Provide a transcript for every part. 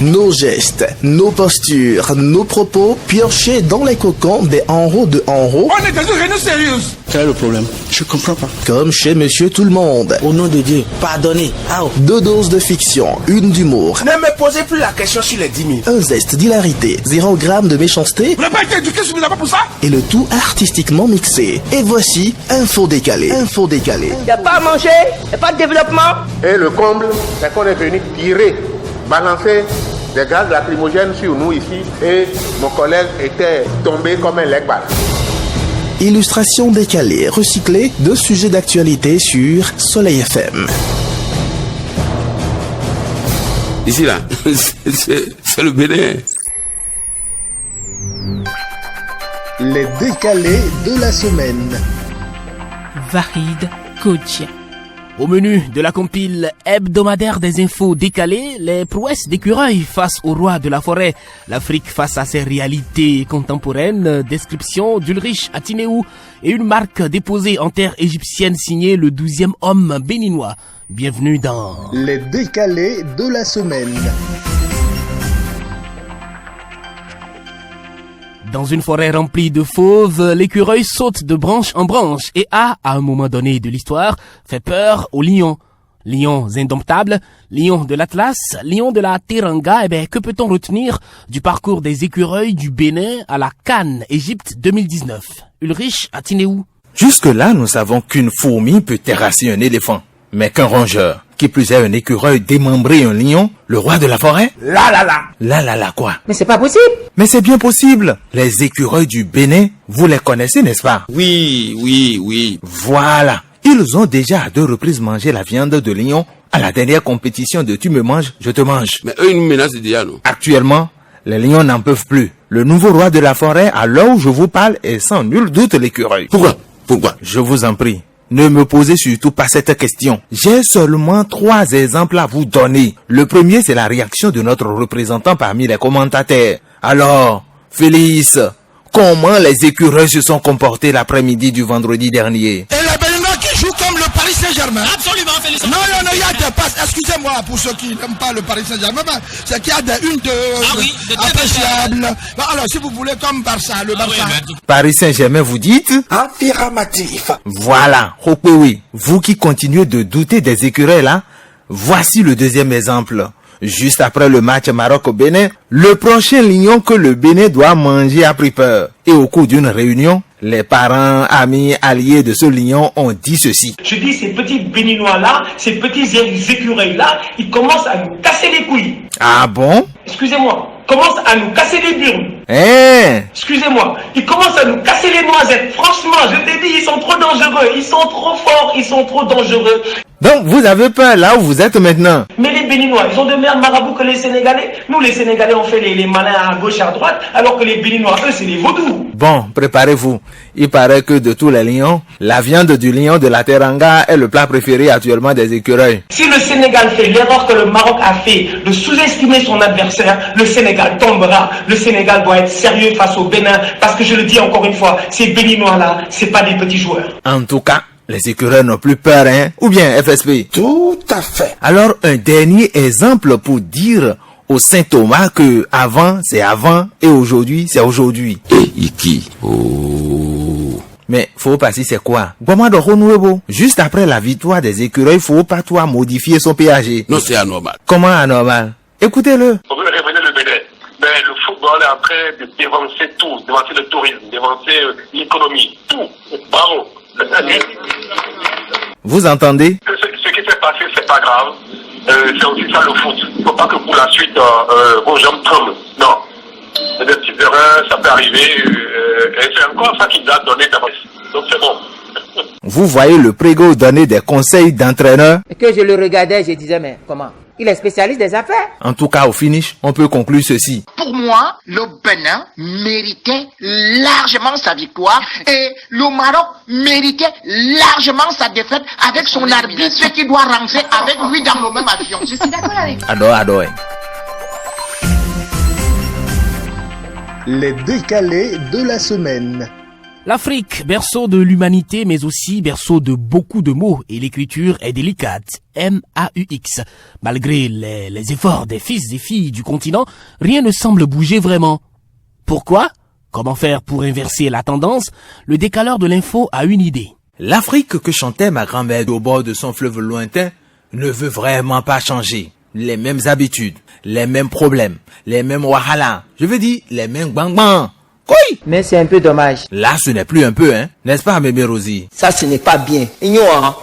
Nos gestes, nos postures, nos propos piochés dans les cocons des enros de enros. On est dans une réunion sérieuse. Quel est le problème? Je comprends pas. Comme chez Monsieur Tout-le-Monde. Au nom de Dieu, pardonnez. Ao. 2 doses de fiction, une d'humour. Ne me posez plus la question sur les 10 000. Un zeste d'hilarité, 0 gramme de méchanceté. Vous n'avez pas été éduqué suffisamment pour ça? Et le tout artistiquement mixé. Et voici Info Décalé. Info Décalé. Il n'y a pas à manger, il n'y a pas de développement. Et le comble, c'est qu'on est venu tirer, balancer des gaz lacrymogènes sur nous ici. Et mon collègue était tombé comme un leg-ball. Illustration décalée, recyclée de sujets d'actualité sur Soleil FM. Ici là, c'est le Bénin. Les décalés de la semaine. Vahid Kodja. Au menu de la compile hebdomadaire des infos décalées, les prouesses d'écureuil face au roi de la forêt, l'Afrique face à ses réalités contemporaines, description d'Ulrich Atinéou et une marque déposée en terre égyptienne signée le 12e homme béninois. Bienvenue dans Les décalés de la semaine. Dans une forêt remplie de fauves, l'écureuil saute de branche en branche et a, à un moment donné de l'histoire, fait peur aux lions. Lions indomptables, lions de l'Atlas, lions de la Teranga, que peut-on retenir du parcours des écureuils du Bénin à la Cannes, Égypte 2019? Ulrich Atinéou. Jusque-là, nous savons qu'une fourmi peut terrasser un éléphant, mais qu'un rongeur, qui plus est un écureuil, démembrer un lion, le roi de la forêt? Là quoi? Mais c'est pas possible. Mais c'est bien possible. Les écureuils du Bénin, vous les connaissez, n'est-ce pas? Oui. Voilà. Ils ont déjà à 2 reprises mangé la viande de lion à la dernière compétition de tu me manges, je te mange. Mais eux, ils nous menacent déjà, non? Actuellement, les lions n'en peuvent plus. Le nouveau roi de la forêt, à l'heure où je vous parle, est sans nul doute l'écureuil. Pourquoi? Je vous en prie. Ne me posez surtout pas cette question. J'ai seulement 3 exemples à vous donner. Le premier, c'est la réaction de notre représentant parmi les commentateurs. Alors, Félix, comment les écureuils se sont comportés l'après-midi du vendredi dernier? Et les Béninois qui jouent comme le Paris Saint-Germain. Absolument, Félix. Non, il y a des passes. Excusez-moi pour ceux qui n'aiment pas le Paris Saint-Germain, c'est qu'il y a des appréciables. Bon, alors, si vous voulez, comme Barça, le Barça. Paris Saint-Germain, vous dites? Affirmatif. Voilà, oui. Vous qui continuez de douter des écureuils là, voici le deuxième exemple. Juste après le match Maroc-Bénin, le prochain lion que le Bénin doit manger a pris peur. Et au cours d'une réunion, les parents, amis, alliés de ce lion ont dit ceci. Je dis, ces petits Béninois-là, ces petits écureuils-là, ils commencent à nous casser les couilles. Ah bon? Excusez-moi, commencent à nous casser les burnes. Excusez-moi, ils commencent à nous casser les noisettes. Franchement, je t'ai dit, ils sont trop dangereux, ils sont trop forts, ils sont trop dangereux. Donc vous avez peur là où vous êtes maintenant? Mais les Béninois, ils ont de meilleurs marabouts que les Sénégalais. Nous, les Sénégalais, on fait les malins à gauche, à droite, alors que les Béninois, eux, c'est les vaudous. Bon, préparez-vous. Il paraît que de tous les lions, la viande du lion de la Teranga est le plat préféré actuellement des écureuils. Si le Sénégal fait l'erreur que le Maroc a fait de sous-estimer son adversaire, le Sénégal tombera. Le Sénégal doit être sérieux face au Bénin, parce que je le dis encore une fois, ces Béninois-là, c'est pas des petits joueurs. En tout cas, les écureuils n'ont plus peur, hein? Ou bien, FSP? Tout à fait. Alors, un dernier exemple pour dire au Saint Thomas que avant, c'est avant et aujourd'hui, c'est aujourd'hui. Et Iki. Oh. Mais, faut passer, c'est quoi? Juste après la victoire des écureuils, faut pas toi modifier son péage. Non, c'est anormal. Comment anormal? Écoutez-le. On veut révéler le Bénin. Mais le football est en train de dévancer tout, dévancer le tourisme, dévancer l'économie, tout. Bravo. Vous entendez? Ce qui s'est passé, c'est pas grave. C'est aussi ça le foot. Il ne faut pas que pour la suite, vos jambes tremblent. Non. C'est des petites erreurs, ça peut arriver. Et c'est encore ça qui doit donner ta presse. Donc c'est bon. Vous voyez le prégot donner des conseils d'entraîneur? Que je le regardais, je disais, mais comment? Il est spécialiste des affaires. En tout cas, au finish, on peut conclure ceci. Pour moi, le Bénin méritait largement sa victoire et le Maroc méritait largement sa défaite avec son arbitre qui doit rentrer avec lui dans le même avion. Je suis d'accord avec vous. Adore. Les décalés de la semaine. L'Afrique, berceau de l'humanité, mais aussi berceau de beaucoup de mots, et l'écriture est délicate. M-A-U-X. Malgré les efforts des fils et filles du continent, rien ne semble bouger vraiment. Pourquoi? Comment faire pour inverser la tendance? Le décaleur de l'info a une idée. L'Afrique que chantait ma grand-mère au bord de son fleuve lointain ne veut vraiment pas changer. Les mêmes habitudes, les mêmes problèmes, les mêmes wahala. Je veux dire, les mêmes bang-bang. Oui. Mais c'est un peu dommage. Là, ce n'est plus un peu, hein? N'est-ce pas, Mémé Rosie? Ça, ce n'est pas bien.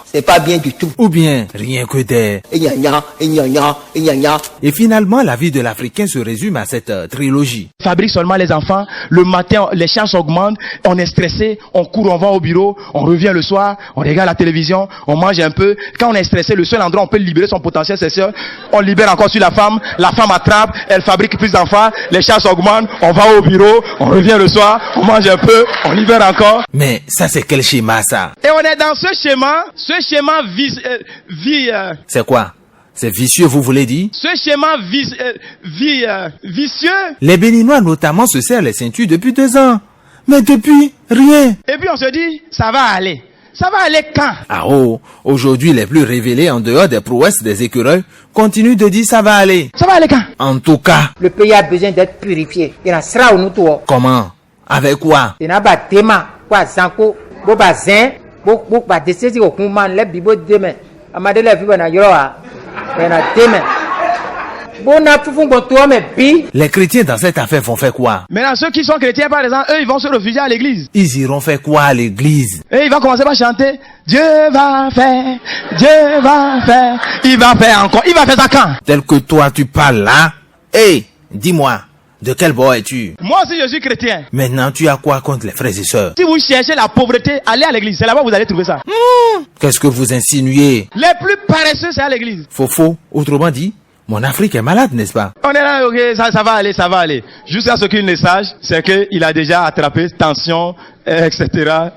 C'est pas bien du tout. Ou bien, rien que des... Et finalement, la vie de l'Africain se résume à cette trilogie. Fabrique seulement les enfants. Le matin, les charges augmentent. On est stressé. On court, on va au bureau. On revient le soir. On regarde la télévision. On mange un peu. Quand on est stressé, le seul endroit où on peut libérer son potentiel sexuel, on libère encore sur la femme. La femme attrape. Elle fabrique plus d'enfants. Les charges augmentent. On va au bureau. On revient le soir. On mange un peu. On libère encore. Mais ça, c'est quel schéma, ça? Et on est dans ce schéma. Ce schéma C'est quoi? C'est vicieux, vous voulez dire? Ce schéma vicieux. Les Béninois notamment se serrent les ceintures depuis 2 ans. Mais depuis, rien. Et puis on se dit, ça va aller. Ça va aller quand? Ah oh, aujourd'hui les plus révélés en dehors des prouesses des écureuils continuent de dire ça va aller. Ça va aller quand? En tout cas. Le pays a besoin d'être purifié. Il y a sera au nous. Comment? Avec quoi? Il y a pas tema, quoi zanko, boba zin, boba décider au comment les bibo demain. Amade la vie na yoa. Il y a demain. Les chrétiens dans cette affaire vont faire quoi? Maintenant, ceux qui sont chrétiens, par exemple, eux, ils vont se réfugier à l'église. Ils iront faire quoi à l'église? Et ils vont commencer par chanter Dieu va faire, Dieu va faire, il va faire encore, il va faire ça quand? Tel que toi tu parles là? Hey, dis-moi, de quel bord es-tu? Moi aussi je suis chrétien. Maintenant tu as quoi contre les frères et sœurs? Si vous cherchez la pauvreté, allez à l'église, c'est là-bas que vous allez trouver ça. Qu'est-ce que vous insinuez? Les plus paresseux, c'est à l'église. Faux, autrement dit, mon Afrique est malade, n'est-ce pas? On est là, ok, ça va aller. Jusqu'à ce qu'il ne sache, c'est qu'il a déjà attrapé tension, etc.,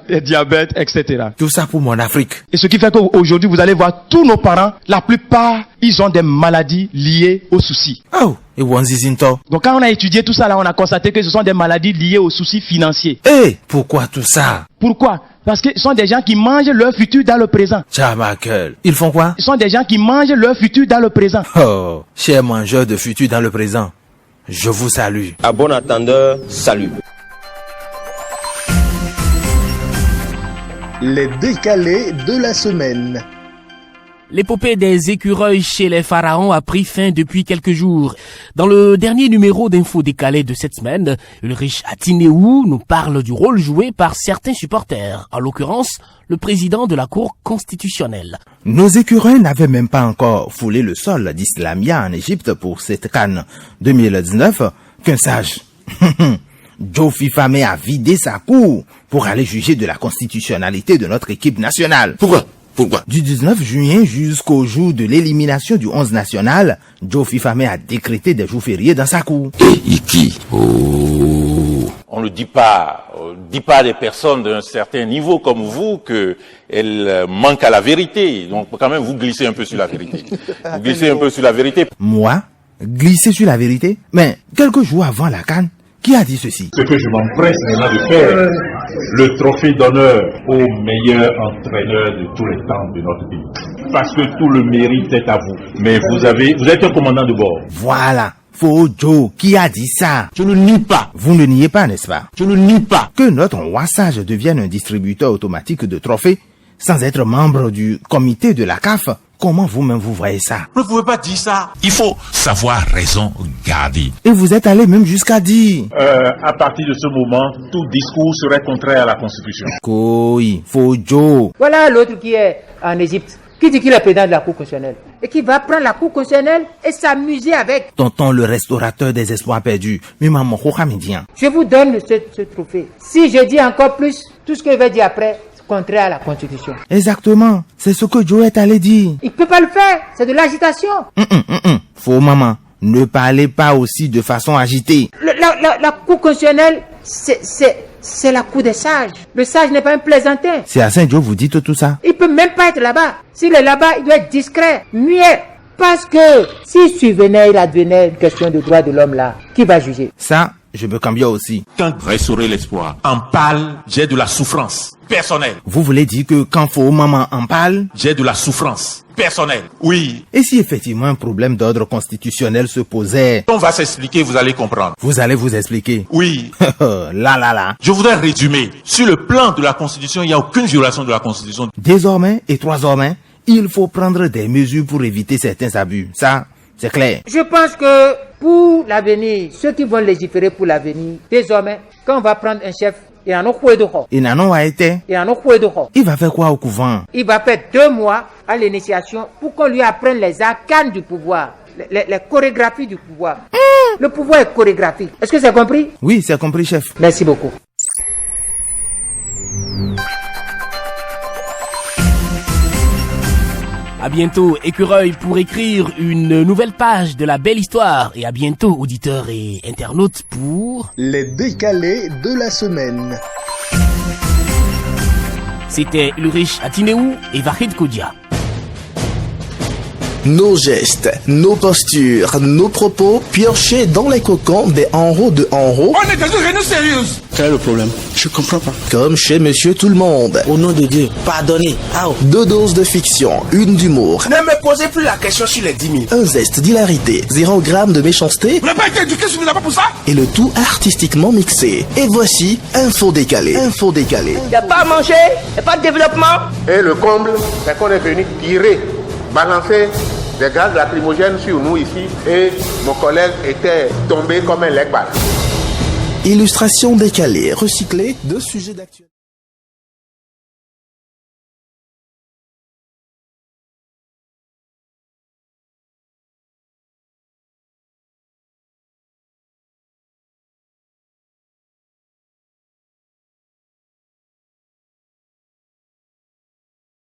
et diabète, etc. Tout ça pour mon Afrique. Et ce qui fait qu'aujourd'hui, vous allez voir tous nos parents, la plupart, ils ont des maladies liées aux soucis. Oh, et Wanzizinto. Donc quand on a étudié tout ça là, on a constaté que ce sont des maladies liées aux soucis financiers. Eh, pourquoi tout ça? Pourquoi? Parce que ce sont des gens qui mangent leur futur dans le présent. Tchamakel. Ils font quoi? Ce sont des gens qui mangent leur futur dans le présent. Oh, chers mangeurs de futur dans le présent, je vous salue. À bon attendeur, salut. Les décalés de la semaine. L'épopée des écureuils chez les pharaons a pris fin depuis quelques jours. Dans le dernier numéro d'Info Décalé de cette semaine, Ulrich Atineou nous parle du rôle joué par certains supporters, en l'occurrence le président de la Cour constitutionnelle. Nos écureuils n'avaient même pas encore foulé le sol d'Islamia en Égypte pour cette CAN 2019 qu'un sage, Joe Fifame, a vidé sa cour pour aller juger de la constitutionnalité de notre équipe nationale. Pourquoi? Du 19 juin jusqu'au jour de l'élimination du 11 national, Joe Fifame a décrété des jours fériés dans sa cour. Et qui? Oh. On ne dit pas à des personnes d'un certain niveau comme vous qu'elles manquent à la vérité. Donc quand même, vous glissez un peu sur la vérité. Vous glissez un peu sur la vérité. Moi? Glisser sur la vérité? Mais quelques jours avant la CAN, qui a dit ceci? Ce que je m'empresse maintenant de faire, le trophée d'honneur au meilleur entraîneur de tous les temps de notre pays. Parce que tout le mérite est à vous. Mais vous êtes un commandant de bord. Voilà. Faux Joe, qui a dit ça? Je ne nie pas. Vous ne niez pas, n'est-ce pas? Je ne nie pas. Que notre roi sage devienne un distributeur automatique de trophées sans être membre du comité de la CAF? Comment vous-même vous voyez ça? Vous ne pouvez pas dire ça. Il faut savoir raison garder. Et vous êtes allé même jusqu'à dire... À partir de ce moment, tout discours serait contraire à la Constitution. Oui, faux Joe. Voilà l'autre qui est en Égypte, qui dit qu'il est président de la Cour constitutionnelle et qui va prendre la Cour constitutionnelle et s'amuser avec. Tonton le restaurateur des espoirs perdus. Je vous donne ce trophée. Si je dis encore plus, tout ce que je vais dire après, contraire à la Constitution. Exactement, c'est ce que Joe est allé dire. Il peut pas le faire, c'est de l'agitation. Faux maman, ne parlez pas aussi de façon agitée. La Cour constitutionnelle, c'est la cour des sages. Le sage n'est pas un plaisantin. C'est à Saint-Joe vous dites tout ça? Il peut même pas être là-bas. S'il est là-bas, il doit être discret, muet. Parce que si survenait, il advenait une question de droit de l'homme là, qui va juger? Ça, je me cambia aussi. Quand restaurer l'espoir en parle, j'ai de la souffrance personnelle. Vous voulez dire que quand Faux Maman en parle, j'ai de la souffrance personnelle. Oui. Et si effectivement un problème d'ordre constitutionnel se posait? On va s'expliquer, vous allez comprendre. Vous allez vous expliquer? Oui. Là. Je voudrais résumer. Sur le plan de la Constitution, il n'y a aucune violation de la Constitution. Désormais et troisièmement, il faut prendre des mesures pour éviter certains abus. Ça, c'est clair. Je pense que pour l'avenir, ceux qui vont légiférer pour l'avenir, désormais, quand on va prendre un chef, il n'en a été. Il va faire quoi au couvent? Il va faire 2 mois à l'initiation pour qu'on lui apprenne les arcanes du pouvoir, les chorégraphies du pouvoir. Le pouvoir est chorégraphique. Est-ce que c'est compris? Oui, c'est compris, chef. Merci beaucoup. À bientôt, Écureuil, pour écrire une nouvelle page de la belle histoire. Et à bientôt, auditeurs et internautes, pour... Les décalés de la semaine. C'était Ulrich Atineou et Vahid Kodia. Nos gestes, nos postures, nos propos piochés dans les cocons des enros de enros. On est dans une réunion sérieuse. Quel est le problème? Je comprends pas. Comme chez Monsieur Tout-le-Monde. Au nom de Dieu, pardonnez. 2 doses de fiction, une d'humour. Ne me posez plus la question sur les 10 000. Un zeste d'hilarité, 0 g de méchanceté. Vous n'avez pas été éduqué suffisamment pour ça? Et le tout artistiquement mixé. Et voici Info Décalé. Info Décalé. Il n'y a pas à manger, il n'y a pas de développement. Et le comble, c'est qu'on est venu tirer, balancer des gaz lacrymogènes sur nous ici et mon collègue était tombé comme un leg-ball. Illustration décalée, recyclée de sujets d'actualité.